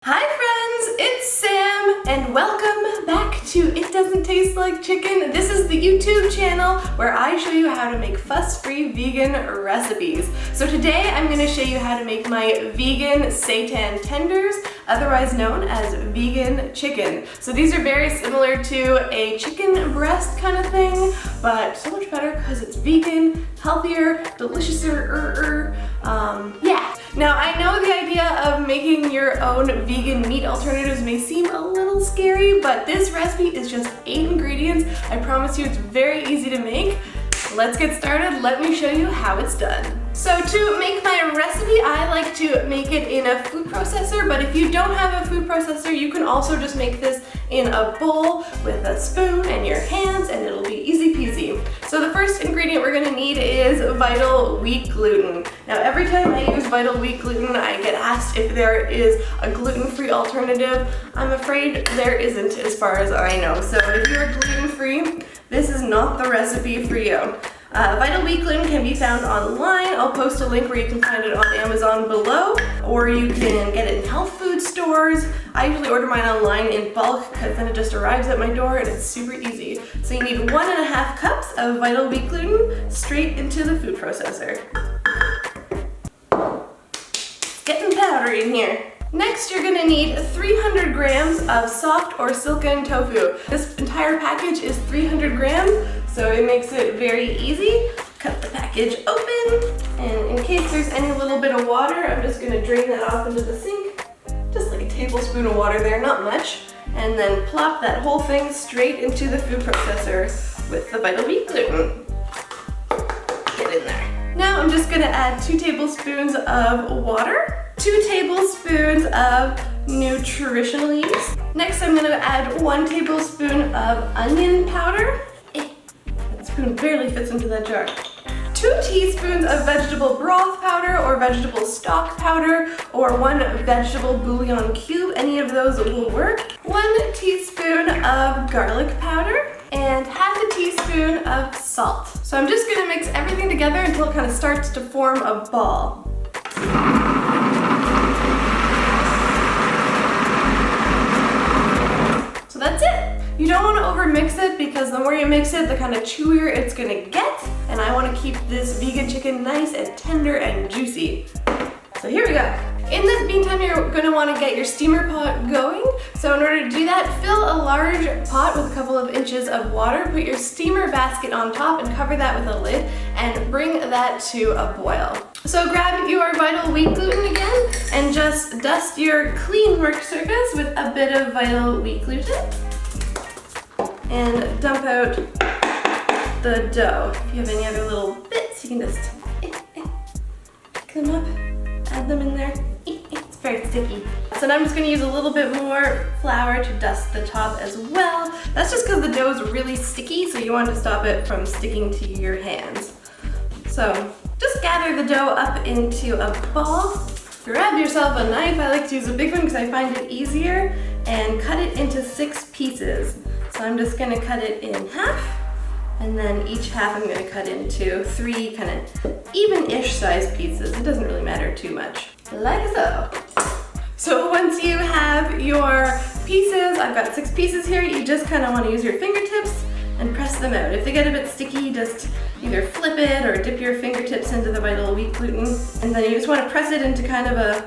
Hi friends, it's Sam and welcome back to It Doesn't Taste Like Chicken. This is the YouTube channel where I show you how to make fuss-free vegan recipes. So today I'm going to show you how to make my vegan seitan tenders, otherwise known as vegan chicken. So these are very similar to a chicken breast kind of thing, but so much better because it's vegan, healthier, deliciouser. Yeah. Now I know the idea of making your own vegan meat alternatives may seem a little scary, but this recipe is just 8 ingredients. I promise you it's very easy to make. Let's get started. Let me show you how it's done. So to make my recipe, I like to make it in a food processor, but if you don't have a food processor, you can also just make this in a bowl with a spoon and your hands, and it'll be easy peasy. So the first ingredient we're gonna need is vital wheat gluten. Now every time I use vital wheat gluten, I get asked if there is a gluten-free alternative. I'm afraid there isn't as far as I know. So if you're gluten-free, this is not the recipe for you. Vital wheat gluten can be found online. I'll post a link where you can find it on Amazon below, or you can get it in health food stores. I usually order mine online in bulk because then it just arrives at my door and it's super easy. So you need 1.5 cups of vital wheat gluten straight into the food processor. It's getting powdery in here. Next, you're gonna need 300 grams of soft or silken tofu. This entire package is 300 grams, so it makes it very easy. Cut the package open, and in case there's any little bit of water, I'm just gonna drain that off into the sink. Just like a tablespoon of water there, not much. And then plop that whole thing straight into the food processor with the vital wheat gluten. Get in there. Now I'm just gonna add 2 tablespoons of water. 2 tablespoons of nutritional yeast. Next, I'm gonna add 1 tablespoon of onion powder. That spoon barely fits into that jar. 2 teaspoons of vegetable broth powder or vegetable stock powder, or 1 vegetable bouillon cube. Any of those will work. 1 teaspoon of garlic powder, and 1/2 teaspoon of salt. So I'm just gonna mix everything together until it kind of starts to form a ball. That's it. You don't want to overmix it because the more you mix it, the kind of chewier it's gonna get. And I want to keep this vegan chicken nice and tender and juicy. So here we go. In the meantime, you're gonna want to get your steamer pot going. So in order to do that, fill a large pot with a couple of inches of water, put your steamer basket on top and cover that with a lid and bring that to a boil. So grab your vital wheat gluten again and just dust your clean work surface with a bit of vital wheat gluten and dump out the dough. If you have any other little bits, you can just pick them up, add them in there. It's very sticky. So now I'm just gonna use a little bit more flour to dust the top as well. That's just because the dough is really sticky, so you want to stop it from sticking to your hands. So just gather the dough up into a ball. Grab yourself a knife. I like to use a big one because I find it easier, and cut it into 6 pieces. So I'm just gonna cut it in half, and then each half I'm gonna cut into 3 kind of even-ish sized pieces. It doesn't really matter too much. Like so. So once you have your pieces, I've got 6 pieces here, you just kind of want to use your fingertips and press them out. If they get a bit sticky, just either flip it or dip your fingertips into the vital wheat gluten, and then you just want to press it into kind of a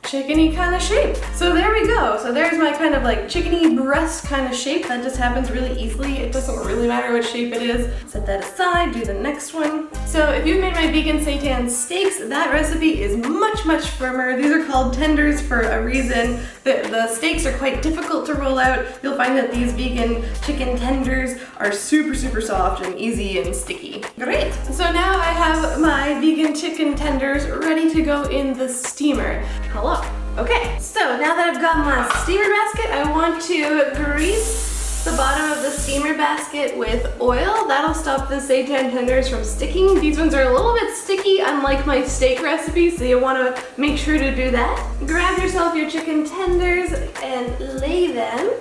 chickeny kind of shape. So there we go. So there's my kind of like chickeny breast kind of shape. That just happens really easily. It doesn't really matter what shape it is. Set that aside, do the next one. So if you've made my vegan seitan steaks, that recipe is much, much firmer. These are called tenders for a reason. The steaks are quite difficult to roll out. You'll find that these vegan chicken tenders are super, super soft and easy and sticky. Great. So now I have my vegan chicken tenders ready to go in the steamer. Hello. Okay, so now that I've got my steamer basket, I want to grease the bottom of the steamer basket with oil. That'll stop the seitan tenders from sticking. These ones are a little bit sticky, unlike my steak recipe, so you want to make sure to do that. Grab yourself your chicken tenders and lay them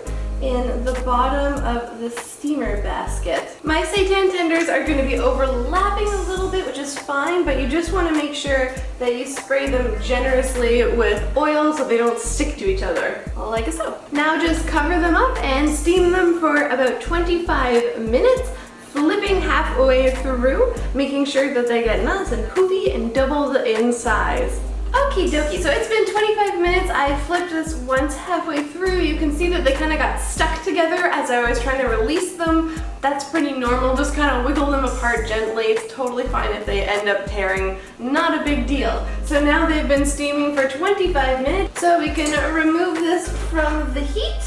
in the bottom of the steamer basket. My seitan tenders are going to be overlapping a little bit, which is fine, but you just want to make sure that you spray them generously with oil so they don't stick to each other, like so. Now just cover them up and steam them for about 25 minutes, flipping halfway through, making sure that they get nice and poofy and doubled in size. Okie dokie, so it's been 25 minutes. I flipped this once halfway through. You can see that they kind of got stuck together as I was trying to release them. That's pretty normal, just kind of wiggle them apart gently. It's totally fine if they end up tearing, not a big deal. So now they've been steaming for 25 minutes, so we can remove this from the heat.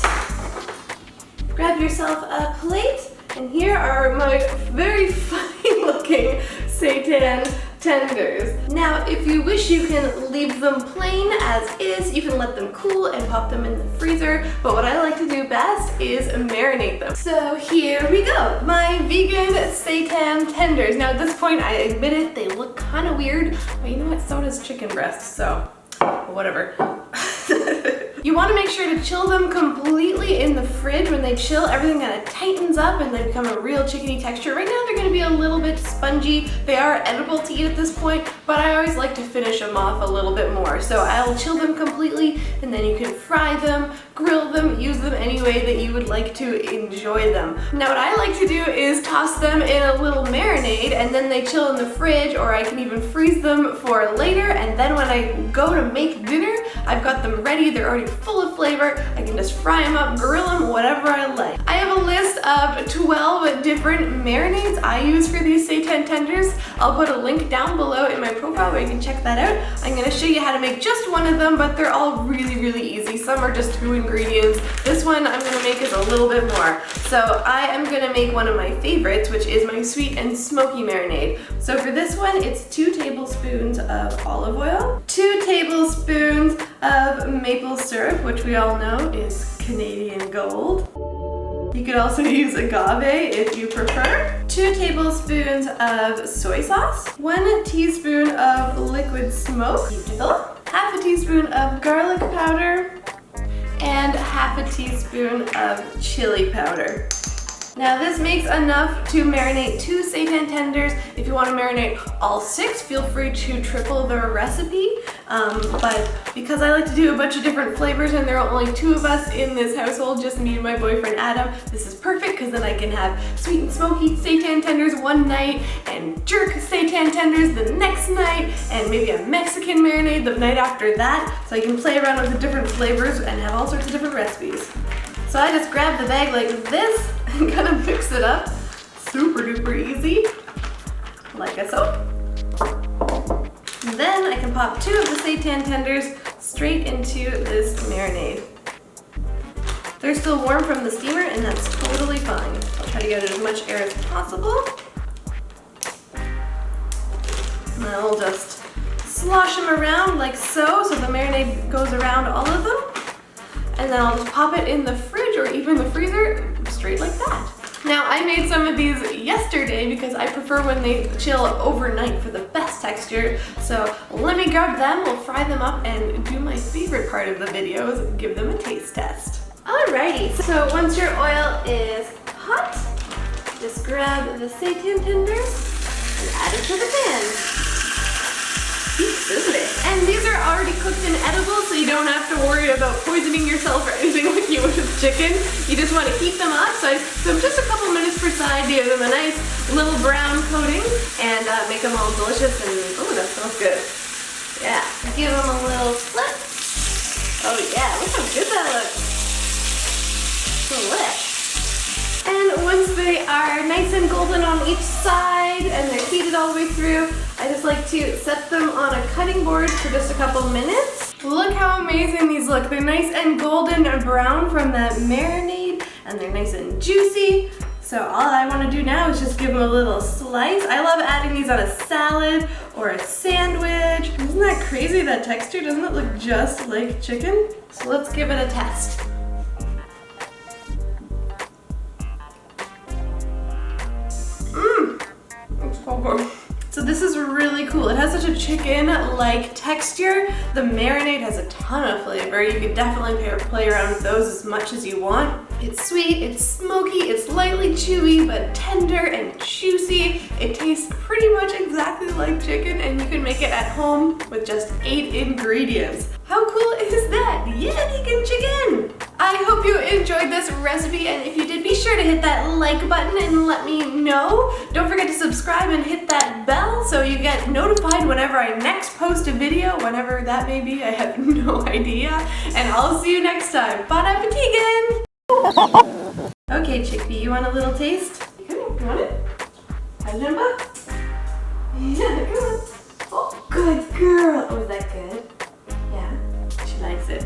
Grab yourself a plate, and here are my very funny looking seitan tenders. Now, if you wish, you can leave them plain as is. You can let them cool and pop them in the freezer, but what I like to do best is marinate them. So here we go, my vegan seitan tenders. Now at this point, I admit it, they look kind of weird, but you know what, so does chicken breast, so whatever. You want to make sure to chill them completely in the fridge. When they chill, everything kind of tightens up and they become a real chickeny texture. Right now they're going to be a little bit spongy. They are edible to eat at this point, but I always like to finish them off a little bit more. So I'll chill them completely, and then you can fry them, grill them, use them any way that you would like to enjoy them. Now what I like to do is toss them in a little marinade, and then they chill in the fridge, or I can even freeze them for later, and then when I go to make dinner, I've got them ready. They're already full of flavor. I can just fry them up, grill them, whatever I like. I have a list of 12 different marinades I use for these seitan tenders. I'll put a link down below in my profile where you can check that out. I'm going to show you how to make just one of them, but they're all really, really easy. Some are just 2 ingredients. This one I'm going to make is a little bit more. So I am going to make one of my favorites, which is my sweet and smoky marinade. So for this one, it's 2 tablespoons of olive oil, 2 tablespoons of maple syrup, which we all know is Canadian gold. You could also use agave if you prefer. 2 tablespoons of soy sauce, 1 teaspoon of liquid smoke, half a teaspoon of garlic powder, and half a teaspoon of chili powder. Now this makes enough to marinate 2 seitan tenders. If you want to marinate all 6, feel free to triple the recipe. But because I like to do a bunch of different flavors and there are only 2 of us in this household, just me and my boyfriend Adam, this is perfect because then I can have sweet and smoky seitan tenders one night and jerk seitan tenders the next night and maybe a Mexican marinade the night after that. So I can play around with the different flavors and have all sorts of different recipes. So I just grab the bag like this and kind of mix it up. Super duper easy, like so. And then I can pop 2 of the seitan tenders straight into this marinade. They're still warm from the steamer, and that's totally fine. I'll try to get as much air as possible. And then we'll just slosh them around like so the marinade goes around all of them. And then I'll just pop it in the fridge or even the freezer straight like that. Now I made some of these yesterday because I prefer when they chill overnight for the best texture. So let me grab them, we'll fry them up and do my favorite part of the videos, give them a taste test. Alrighty, so once your oil is hot, just grab the seitan tenders and add it to the pan. And these are already cooked and edible, so you don't have to worry about poisoning yourself or anything like you would with chicken. You just want to heat them up, so just a couple minutes per side, give them a nice little brown coating, and make them all delicious, and oh, that smells good. Yeah, give them a little flip. Oh yeah, look how good that looks. Delish. And once they are nice and golden on each side and they're heated all the way through, I just like to set them on a cutting board for just a couple minutes. Look how amazing these look. They're nice and golden and brown from that marinade, and they're nice and juicy. So all I want to do now is just give them a little slice. I love adding these on a salad or a sandwich. Isn't that crazy, that texture? Doesn't it look just like chicken? So let's give it a test. It's so good. So this is really cool. It has such a chicken-like texture. The marinade has a ton of flavor. You could definitely play around with those as much as you want. It's sweet, it's smoky, it's lightly chewy, but tender and juicy. It tastes pretty much exactly like chicken, and you can make it at home with just 8 ingredients. How cool is that? Yeah, vegan chicken! I hope you enjoyed this recipe, and if you did, be sure to hit that like button and let me know. Don't forget to subscribe and hit that bell so you get notified whenever I next post a video, whenever that may be. I have no idea. And I'll see you next time. Bon appetit! Okay, chickpea, you want a little taste? Come here, you want it? Remember? Yeah, come on. Oh, good girl. Oh, is that good? Yeah, she likes it.